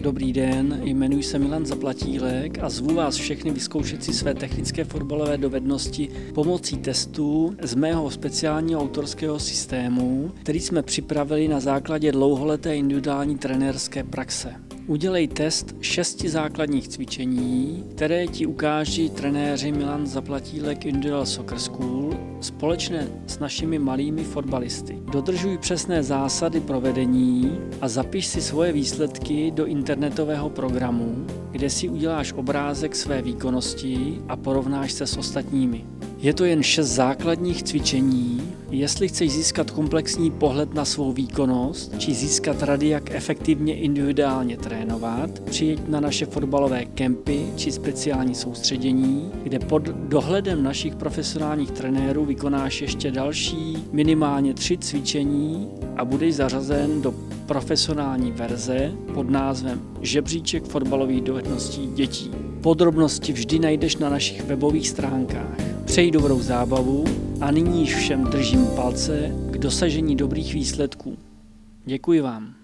Dobrý den, jmenuji se Milan Zaplatílek a zvu vás všechny vyzkoušet si své technické fotbalové dovednosti pomocí testů z mého speciálního autorského systému, který jsme připravili na základě dlouholeté individuální trenérské praxe. Udělej test 6 základních cvičení, které ti ukáží trenéři Milan Zaplatílek Individual Soccer School společně s našimi malými fotbalisty. Dodržuj přesné zásady provedení a zapiš si svoje výsledky do internetového programu, kde si uděláš obrázek své výkonnosti a porovnáš se s ostatními. Je to jen 6 základních cvičení. Jestli chceš získat komplexní pohled na svou výkonnost, či získat rady, jak efektivně individuálně trénovat, přijeď na naše fotbalové kempy či speciální soustředění, kde pod dohledem našich profesionálních trenérů vykonáš ještě další minimálně 3 cvičení a budeš zařazen do profesionální verze pod názvem Žebříček fotbalových dovedností dětí. Podrobnosti vždy najdeš na našich webových stránkách. Přeji dobrou zábavu a nyní již všem držím palce k dosažení dobrých výsledků. Děkuji vám.